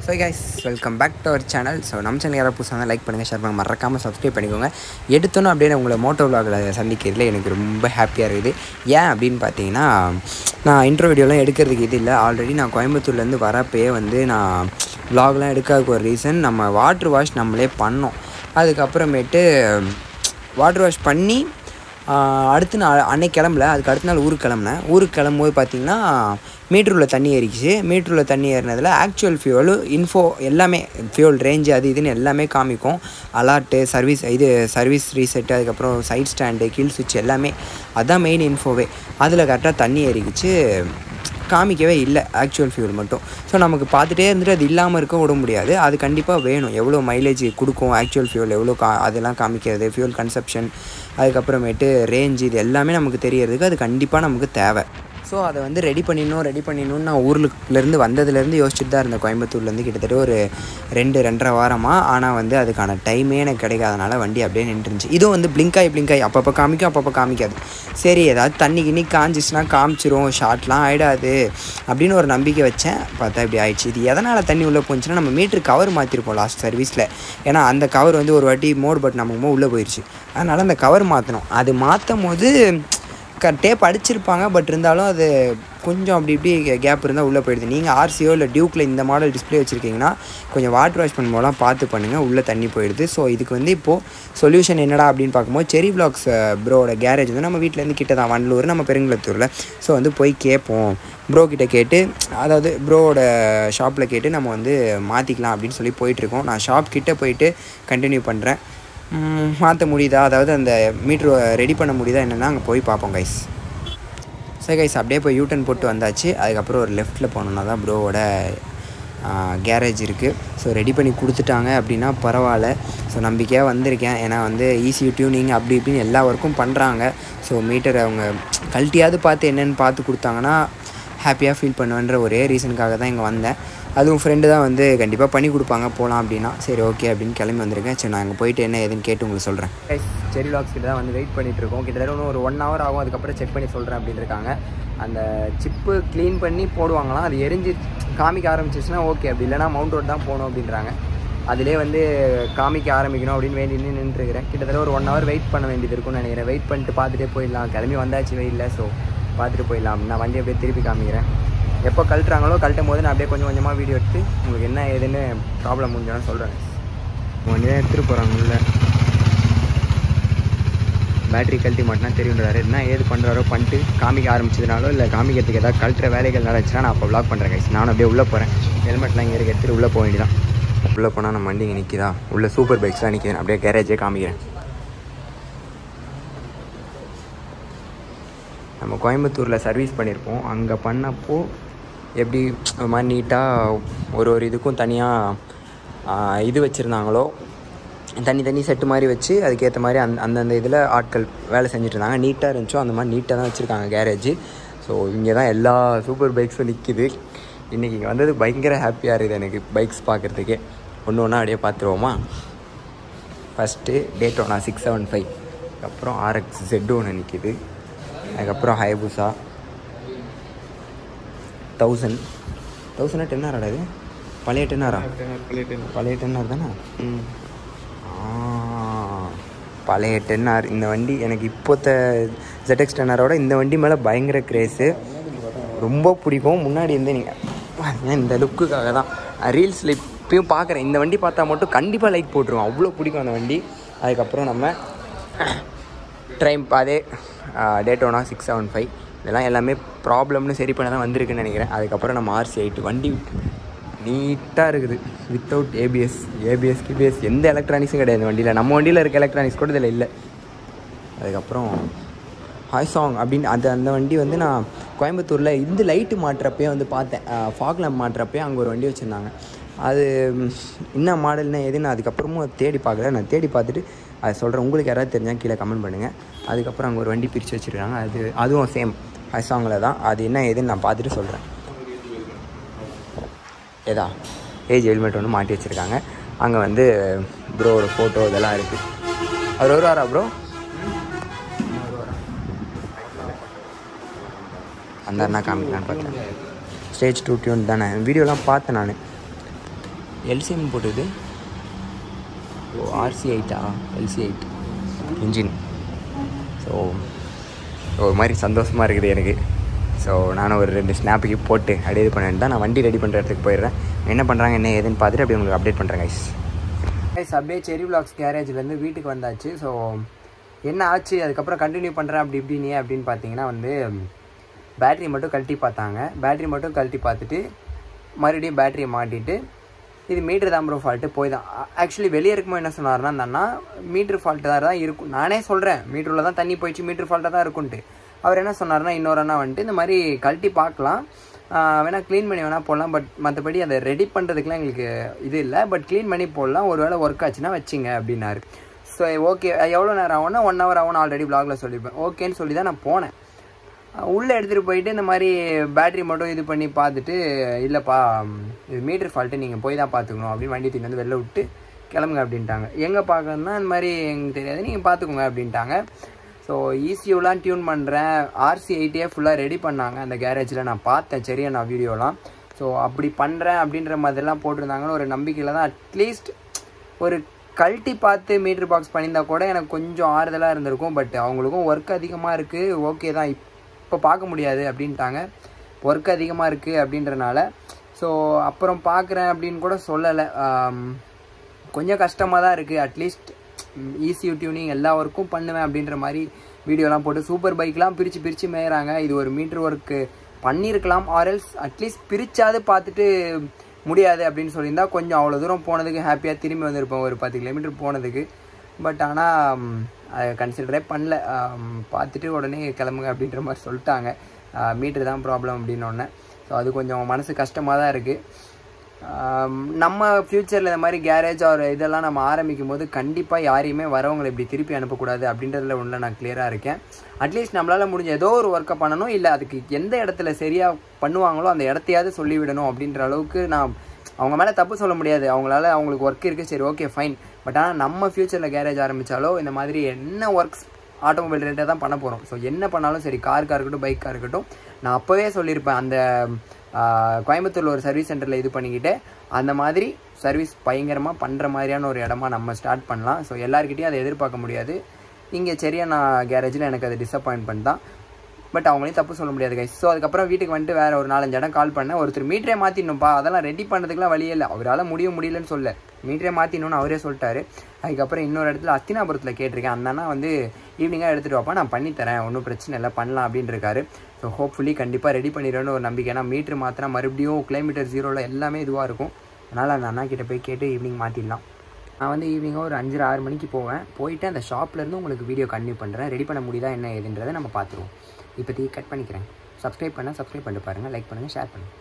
So guys welcome back to our channel. So நம்ம channel யாராவது புதுசாக லைக் பண்ணுங்கள், ஷேர் பண்ணுங்கள், மறக்காமல் சப்ஸ்கிரைப் பண்ணிக்கோங்க. எடுத்தோன்னே அப்படியே உங்களை மோட்டோ விலாகில் சந்திக்கிறதுல எனக்கு ரொம்ப ஹாப்பியாக இருக்குது. ஏன் அப்படின்னு பார்த்தீங்கன்னா, நான் இன்ட்ரோ வீடியோலாம் எடுக்கிறதுக்கு இது இல்லை. ஆல்ரெடி நான் கோயம்புத்தூர்லேருந்து வரப்பே நான் விலாக்லாம் எடுக்காததுக்கு ஒரு ரீசன், நம்ம வாட்ரு வாஷ் நம்மளே பண்ணோம். அதுக்கப்புறமேட்டு வாட்ரு வாஷ் பண்ணி அடுத்து நான் அன்னைக்கு கிளம்பல, அதுக்கு அடுத்த நாள் ஊருக்கு கிளம்புனேன். ஊருக்கு கிளம்பும்போது பார்த்திங்கன்னா மீட்டரில் தண்ணி ஏறிக்குச்சு. மீட்டரில் தண்ணி ஏறினதில் ஆக்சுவல் ஃபியூவலு இன்ஃபோ எல்லாமே, ஃபியூவல் ரேஞ்சு அது இதுன்னு எல்லாமே காமிக்கும். அலார்ட்டு, சர்வீஸ் ரீசெட்டு, அதுக்கப்புறம் சைட் ஸ்டாண்டு, கீழ் சுவிட்ச் எல்லாமே, அதுதான் மெயின் இன்ஃபோவே. அதில் கரெக்டாக தண்ணி ஏறிக்குச்சு, காமிக்கவே இல்லை ஆக்சுவல் ஃபியூல் மட்டும். ஸோ நமக்கு பார்த்துட்டே இருந்துட்டு அது இல்லாமல் இருக்க விட முடியாது, அது கண்டிப்பாக வேணும். எவ்வளோ மைலேஜ் கொடுக்கும் ஆக்சுவல் ஃபியூல், எவ்வளோ அதெல்லாம் காமிக்கிறது, ஃபியூல் கன்சப்ஷன், அதுக்கப்புறமேட்டு ரேஞ்சு, இது எல்லாமே நமக்கு தெரியறதுக்கு அது கண்டிப்பாக நமக்கு தேவை. ஸோ அதை ரெடி பண்ணிடணும்னு நான் ஊர்லேருந்து வந்ததுலேருந்து யோசிச்சுட்டு தான் இருந்தேன். கோயம்புத்தூர்லேருந்து கிட்டத்தட்ட ஒரு 2-2.5 வாரமாக. ஆனால் அதுக்கான டைமே எனக்கு கிடைக்காதனால வண்டி அப்படியே நின்றுருந்துச்சு. இதுவும் பிளிங்க் ஆகி அப்பப்போ காமிக்கும், அப்பப்போ காமிக்காது. சரி, ஏதாவது தண்ணி காஞ்சிச்சுன்னா காமிச்சிரும், ஷார்ட்லாம் ஆகிடாது அப்படின்னு ஒரு நம்பிக்கை வச்சேன். பார்த்தா இப்படி ஆயிடுச்சு. இது எதனால் தண்ணி உள்ளே போச்சுன்னா, நம்ம மீட்ரு கவர் மாற்றிருப்போம் லாஸ்ட் சர்வீஸில். ஏன்னா அந்த கவர் ஒரு வாட்டி மோட் பட்டன் நமக்கு உள்ளே போயிடுச்சு. அதனால் அந்த கவர் மாற்றணும். அது மாற்றும் போது டேப் அடிச்சிருப்பாங்க, பட் இருந்தாலும் அது கொஞ்சம் அப்படி இப்படி கேப் இருந்தால் உள்ளே போயிடுது. நீங்கள் ஆர்சியோ இல்லை டியூக்கில் இந்த மாடல் டிஸ்பிளே வச்சுருக்கீங்கன்னா கொஞ்சம் வாட்டர் வாஷ் பண்ணும்போதெல்லாம் பார்த்து பண்ணுங்கள், உள்ளே தண்ணி போயிடுது. ஸோ இதுக்கு இப்போது சொல்யூஷன் என்னடா அப்படின்னு பார்க்கும்போது, செரி விலாக்ஸ் ப்ரோட கேரேஜ் நம்ம வீட்டிலேருந்து கிட்ட தான், வண்டலூர், நம்ம பெருங்குளத்தூரில். ஸோ போய் கேட்போம், ப்ரோ கிட்டே கேட்டு, அதாவது ப்ரோவோட ஷாப்பில் கேட்டு நம்ம மாற்றிக்கலாம் அப்படின்னு சொல்லி போயிட்டுருக்கோம். நான் ஷாப் கிட்டே போயிட்டு கண்டினியூ பண்ணுறேன். மாற்ற முடியுதா, அதாவது அந்த மீட்ரு ரெடி பண்ண முடியுதா என்னென்னா அங்கே போய் பார்ப்போம் கைஸ். சரி கைஸ், அப்படியே போய் யூட்டன் போட்டு வந்தாச்சு. அதுக்கப்புறம் ஒரு லெஃப்ட்டில் போனோன்னா தான் ப்ரோவோட கேரேஜ் இருக்குது. ஸோ ரெடி பண்ணி கொடுத்துட்டாங்க அப்படின்னா பரவாயில்ல. ஸோ நம்பிக்கையாக வந்திருக்கேன். ஏன்னா ஈஸி டியூனிங் அப்படி இப்படின்னு எல்லா ஒர்க்கும் பண்ணுறாங்க. ஸோ மீட்டர் அவங்க கழட்டியாவது பார்த்து என்னென்னு பார்த்து கொடுத்தாங்கன்னா ஹாப்பியாக ஃபீல் பண்ணுவேன்ற ஒரே ரீசனுக்காக தான் இங்கே வந்தேன். அதுவும் ஃப்ரெண்டு தான் கண்டிப்பாக பண்ணி கொடுப்பாங்க, போகலாம் அப்படின்னா. சரி ஓகே அப்படின்னு கிளம்பி வந்திருக்கேன். சரி, நான் அங்கே போயிட்டு என்ன ஏதுன்னு கேட்டு உங்களுக்கு சொல்கிறேன். செரி விலாக்ஸ் கிட்ட தான் வெயிட் பண்ணிகிட்ருக்கோம். கிட்டத்தட்ட இன்னும் ஒரு 1 hour ஆகும், அதுக்கப்புறம் செக் பண்ணி சொல்கிறேன் அப்படின்னு இருக்காங்க. அந்த சிப்பு க்ளீன் பண்ணி போடுவாங்களாம், அது எரிஞ்சு காமிக்க ஆரம்பிச்சிச்சுன்னா ஓகே, அப்படி இல்லைனா மவுண்ட் ரோட் தான் போகணும் அப்படின்றாங்க. அதிலே காமிக்க ஆரம்பிக்கணும் அப்படின்னு வேண்டி நின்றுருக்கிறேன். கிட்டத்தட்ட ஒரு 1 hour வெயிட் பண்ண வேண்டியது இருக்கும்னு நினைக்கிறேன். வெயிட் பண்ணிட்டு பார்த்துட்டே போயிடலாம். கிளம்பி வந்தாச்சு வெயில்ல, ஸோ பார்த்துட்டு போயிடலாம். நான் வண்டி அப்படியே திருப்பி காமிக்கிறேன். எப்போ கழட்டுறாங்களோ கழட்டும் போது நான் அப்படியே கொஞ்சம் கொஞ்சமாக வீடியோ எடுத்து உங்களுக்கு என்ன ஏதுன்னு ப்ராப்ளம் முடிஞ்சாலும் சொல்கிறேன். வண்டி தான் எடுத்துகிட்டு போகிறாங்க. உள்ள பேட்ரி கழட்டி மாட்டினா தெரியுன்றாரு. என்ன ஏது பண்ணுறாரோ பண்ணிட்டு காமிக்க ஆரம்பிச்சதுனாலோ இல்லை காமிக்கிறதுக்கு ஏதாவது கழட்டுற வேலைகள் நடந்துச்சுன்னா நான் அப்போ வ்ளாக் பண்ணுறேன் கைஸ். நானும் அப்படியே உள்ளே போகிறேன். ஹெல்மெட்லாம் இங்கே எடுத்துகிட்டு உள்ளே போக வேண்டியதான். உள்ளே போனால் நம்ம வண்டி இங்கே நிற்கிதா, உள்ள சூப்பர் பைக்ஸ்லாம் நிற்கிது. அப்படியே கேரேஜே காமிக்கிறேன். நம்ம கோயம்புத்தூரில் சர்வீஸ் பண்ணியிருப்போம். அங்கே பண்ணப்போ எப்படி ஒரு மாதிரி நீட்டாக ஒரு இதுக்கும் தனியாக இது வச்சுருந்தாங்களோ, தனி செட்டு மாதிரி வச்சு அதுக்கேற்ற மாதிரி அந்தந்த இதில் ஆட்கள் வேலை செஞ்சுட்டு இருந்தாங்க. நீட்டாக இருந்துச்சோ அந்த மாதிரி நீட்டாக தான் வச்சுருக்காங்க கேரேஜ். ஸோ இங்கே தான் எல்லா சூப்பர் பைக்ஸும் நிற்கிது. இன்றைக்கி இங்கே வந்தது பயங்கர ஹாப்பியாக இருக்குது எனக்கு, பைக்ஸ் பார்க்குறதுக்கே. ஒன்று ஒன்றா அப்படியே பார்த்துருவோமா. ஃபஸ்ட்டு டேட்டோனா 675, அதுக்கப்புறம் RX Z ஒன்று நிற்கிது, அதுக்கப்புறம் ஹயபுசா 1000 10R இது பழைய 10R, பழைய 10R தானே. பழைய 10R. இந்த வண்டி எனக்கு இப்போத்த ZX 10Rோட இந்த வண்டி மேலே பயங்கர கிரேஸு, ரொம்ப பிடிக்கும். முன்னாடி நீங்கள் இந்த லுக்குக்காக தான் ரீல்ஸில் இப்பயும் பார்க்குறேன். இந்த வண்டி பார்த்தா மட்டும் கண்டிப்பாக லைக் போட்டுருவோம், அவ்வளோ பிடிக்கும் அந்த வண்டி. அதுக்கப்புறம் நம்ம அதே டேட்டோனா 675, இதெல்லாம் எல்லாமே ப்ராப்ளம்னு சரி பண்ண தான் வந்திருக்குன்னு நினைக்கிறேன். அதுக்கப்புறம் நம்ம RC8 வண்டி நீட்டாக இருக்குது, வித்தவுட் ABS, KBS எந்த எலக்ட்ரானிக்ஸும் கிடையாது இந்த வண்டியில். நம்ம வண்டியில் இருக்க எலக்ட்ரானிக்ஸ் கூட இதில் இல்லை. அதுக்கப்புறம் ஹாய்சாங் அப்படின்னு அந்த வண்டி நான் கோயம்புத்தூரில் இந்த லைட்டு மாட்டுறப்பே பார்த்தேன். ஃபாக் லேம்ப் மாட்டுறப்பே அங்கே ஒரு வண்டி வச்சுருந்தாங்க. அது என்ன மாடல்னா எதுன்னு அதுக்கப்புறமும் தேடி பார்க்கல. நான் தேடி பார்த்துட்டு அதை சொல்கிறேன். உங்களுக்கு யாராவது தெரிஞ்சால் கீழே கமெண்ட் பண்ணுங்கள். அதுக்கப்புறம் அங்கே ஒரு வண்டி பிரித்து வச்சுருக்காங்க, அதுவும் சேம் ஹைசாங்கில் தான். அது என்ன ஏதுன்னு நான் பார்த்துட்டு சொல்கிறேன். ஏஜ் ஹெல்மெட் ஒன்று மாட்டி வச்சுருக்காங்க. அங்கே ப்ரோவோட ஃபோட்டோ இதெல்லாம் இருக்குது. அவர் வருவாரா ப்ரோ? அந்த அண்ணா காமிக்கலான்னு பார்த்தேன். ஸ்டேஜ் 2 டியூன் தானே வீடியோலாம் பார்த்தேன் நான். எல்சிஎம் போட்டுது. ஓ RC8 LC8 இன்ஜின். ஸோ ஒரு மாதிரி சந்தோஷமாக இருக்குது எனக்கு. ஸோ நானும் ஒரு 2 ஸ்னாப்புக்கு போட்டு அப்படியே இது பண்ணிட்டு தான் நான் வண்டி ரெடி பண்ணுற இடத்துக்கு போயிடுறேன். என்ன பண்ணுறாங்க என்ன ஏதுன்னு பார்த்துட்டு அப்படியே உங்களுக்கு அப்டேட் பண்ணுறேன் கைஸ். அப்படியே செரி விலாக்ஸ் கேரேஜ்லேருந்து வீட்டுக்கு வந்தாச்சு. ஸோ என்ன ஆச்சு அதுக்கப்புறம் கண்டினியூ பண்ணுறேன் அப்படி இப்படின்னு அப்படின்னு பார்த்தீங்கன்னா வந்து பேட்ரி மட்டும் கழட்டி பார்த்தாங்க. பேட்ரி மட்டும் கழட்டி பார்த்துட்டு மறுபடியும் பேட்டரியை மாட்டிட்டு இது மீட்ரு தான் ப்ரோ ஃபால்ட்டு போய் தான். ஆக்சுவலி வெளியே இருக்கும்போது என்ன சொன்னார்னா அந்த அண்ணா மீட்ரு ஃபால்ட்டு தான் இருக்கும். நானே சொல்கிறேன் மீட்டரில் தான் தண்ணி போயிடுச்சு மீட்ரு ஃபால்ட்டாக தான் இருக்குன்ட்டு. அவர் என்ன சொன்னார்னா இன்னொரு அண்ணா வந்துட்டு இந்த மாதிரி கழட்டி பார்க்கலாம், வேணால் க்ளீன் பண்ணி வேணால் போடலாம், பட் மற்றபடி அதை ரெடி பண்ணுறதுக்குலாம் எங்களுக்கு இது இல்லை, பட் க்ளீன் பண்ணி போடலாம், ஒரு வேளை ஒர்க் ஆச்சுன்னா வச்சிங்க அப்படின்னாரு. ஸோ ஓகே எவ்வளோ நேரம் ஆகும்னா 1 hour ஆகும்னு ஆல்ரெடி ப்ளாகில் சொல்லியிருப்பேன். ஓகேன்னு சொல்லி தான் நான் போனேன். உள்ளே எடுத்துகிட்டு போயிட்டு இந்த மாதிரி பேட்ரி மட்டும் இது பண்ணி பார்த்துட்டு இல்லைப்பா இது மீட்ரு ஃபால்ட்டு நீங்கள் போய் தான் பார்த்துக்கணும் அப்படின்னு வண்டி தூக்கி வந்து வெளில விட்டு கிளம்புங்க அப்படின்ட்டாங்க. எங்கே பார்க்கணுன்னா இந்த மாதிரி எங்களுக்கு தெரியாது நீங்கள் பார்த்துக்கோங்க அப்படின்ட்டாங்க. ஸோ ECUலாம் டியூன் பண்ணுறேன். RC8 ஃபுல்லாக ரெடி பண்ணாங்க அந்த கேரேஜில். நான் பார்த்தேன் சரியா நான் வீடியோலாம். ஸோ அப்படி பண்ணுறேன் அப்படின்ற மாதிரிலாம் போட்டிருந்தாங்கன்னு ஒரு நம்பிக்கையில் தான் அட்லீஸ்ட் ஒரு கழட்டி பார்த்து மீட்ரு பாக்ஸ் பண்ணியிருந்தா கூட எனக்கு கொஞ்சம் ஆறுதலாக இருந்திருக்கும். பட் அவங்களுக்கும் ஒர்க் அதிகமாக இருக்குது, ஓகே தான் இப்போ பார்க்க முடியாது அப்படின்ட்டாங்க, ஒர்க் அதிகமாக இருக்குது அப்படின்றனால. ஸோ அப்புறம் பார்க்குறேன் அப்படின்னு கூட சொல்லலை. கொஞ்சம் கஷ்டமாக தான் இருக்குது. அட்லீஸ்ட் ECU டியூனிங் எல்லா ஒர்க்கும் பண்ணுவேன் அப்படின்ற மாதிரி வீடியோலாம் போட்டு சூப்பர் பைக்லாம் பிரித்து மேயிறாங்க. இது ஒரு மீட்ரு ஒர்க்கு பண்ணியிருக்கலாம், ஆர்எல்ஸ் அட்லீஸ்ட் பிரிச்சாவது பார்த்துட்டு முடியாது அப்படின்னு சொல்லியிருந்தா கொஞ்சம் அவ்வளோ தூரம் போனதுக்கு ஹாப்பியாக திரும்பி வந்திருப்போம், ஒரு 10 கிலோமீட்டர் போனதுக்கு. பட் ஆனால் அதை கன்சிடரே பண்ணல. பார்த்துட்டு உடனே கிளம்புங்க அப்படின்ற மாதிரி சொல்லிட்டாங்க. மீட்ரு தான் ப்ராப்ளம் அப்படின்னோடனே. ஸோ அது கொஞ்சம் மனசு கஷ்டமாக தான் இருக்குது. நம்ம ஃப்யூச்சரில் இந்த மாதிரி கேரேஜ் ஒரு இதெல்லாம் நம்ம ஆரம்பிக்கும் போது கண்டிப்பாக யாரையுமே வரவங்களை இப்படி திருப்பி அனுப்பக்கூடாது அப்படின்றதுல ஒன்றில் நான் கிளியராக இருக்கேன். அட்லீஸ்ட் நம்மளால் முடிஞ்ச ஏதோ ஒரு ஒர்க்கை பண்ணணும், இல்லை அதுக்கு எந்த இடத்துல சரியாக பண்ணுவாங்களோ அந்த இடத்தையாவது சொல்லிவிடணும் அப்படின்ற அளவுக்கு நான் அவங்க மேலே தப்பு சொல்ல முடியாது. அவங்களுக்கு ஒர்க் இருக்குது, சரி ஓகே ஃபைன். பட் ஆனால் நம்ம ஃப்யூச்சரில் கேரேஜ் ஆரம்பித்தாலோ இந்த மாதிரி என்ன ஒர்க்ஸ் ஆட்டோமொபைல் ரிலேட்டடாக தான் பண்ண போகிறோம். ஸோ என்ன பண்ணாலும் சரி, காருக்காக இருக்கட்டும் பைக்காக இருக்கட்டும், நான் அப்போவே சொல்லியிருப்பேன் அந்த கோயம்புத்தூரில் ஒரு சர்வீஸ் சென்டரில் இது பண்ணிக்கிட்டு அந்த மாதிரி சர்வீஸ் பயங்கரமாக பண்ணுற மாதிரியான ஒரு இடமா நம்ம ஸ்டார்ட் பண்ணலாம். ஸோ எல்லாருக்கிட்டையும் அதை எதிர்பார்க்க முடியாது. இங்கே சரியான கேரேஜில் எனக்கு அது டிசப்பாயின்மெண்ட் தான். பட் அவங்களையும் தப்பு சொல்ல முடியாது கைஸ். ஸோ அதுக்கப்புறம் வீட்டுக்கு வந்துட்டு வேறு ஒரு 4-5 இடம் கால் பண்ணேன். ஒருத்தர் மீட்டரே மாற்றிடணும்ப்பா, அதெல்லாம் ரெடி பண்ணுறதுக்குலாம் வழியே இல்லை, அவரால் முடியலன்னு சொல்ல மீட்டரே மாற்றிடணும்னு அவரே சொல்லிட்டாரு. அதுக்கப்புறம் இன்னொரு இடத்துல அஸ்தினாபுரத்தில் கேட்டிருக்கேன். அந்த அண்ணா வந்து ஈவினிங்காக எடுத்துகிட்டு வாப்பா நான் பண்ணித்தரேன், ஒன்றும் பிரச்சனை இல்லை பண்ணலாம் அப்படின்னு இருக்காரு. ஸோ ஹோப்ஃபுல்லி கண்டிப்பாக ரெடி பண்ணிடுவேன்னு ஒரு நம்பிக்கை. ஏன்னா மீட்ரு மாற்றினா மறுபடியும் கிலோமீட்டர் 0 எல்லாமே இதுவாக இருக்கும். அதனால் அந்த அண்ணா கிட்டே போய் கேட்டு ஈவினிங் மாற்றிடலாம். நான் வந்து ஈவினிங்காக ஒரு 5-6 மணிக்கு போவேன். போயிட்டு அந்த ஷாப்லேருந்து உங்களுக்கு வீடியோ கண்டினியூ பண்ணுறேன். ரெடி பண்ண முடியுதா என்ன ஏதுன்றதை நம்ம பார்த்துருவோம். இப்போதைக்கு கட் பண்ணிக்கிறேன். சப்ஸ்கிரைப் பண்ணிட்டு பாருங்கள், லைக் பண்ணுங்கள், ஷேர் பண்ணுங்கள்.